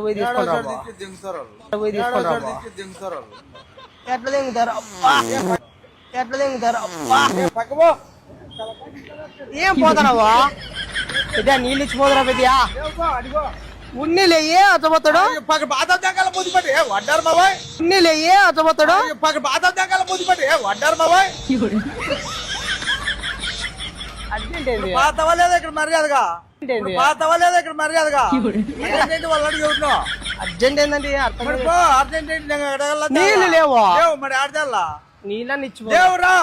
పోయి తీసుకుంటారు ఎట్లా దింగుతారు ఎట్లా దింగుతారు ఏం పోతానవా పెద్ద నీళ్ళు ఇచ్చిపోతారా పెద్దయా ఉన్నీలే అచ్చబోతాడు వడ్డారు బాబాయ్ ఉన్నీలే అచ్చబోతాడు బాధ దగ్గర ముద్దుపట్టి వడ్డారు బాబాయ్ అర్జెంట్ ఏంది పాత అవ్వలేదు ఇక్కడ మర్యాదగా పాత అవ్వలేదు ఇక్కడ మర్యాదగా వాళ్ళు అడిగి అర్జెంట్ ఏందండి అర్థం అర్జెంట్ నీళ్ళు లేవా మరి ఆడదల్లా నీళ్ళని ఇచ్చిపో లేవురా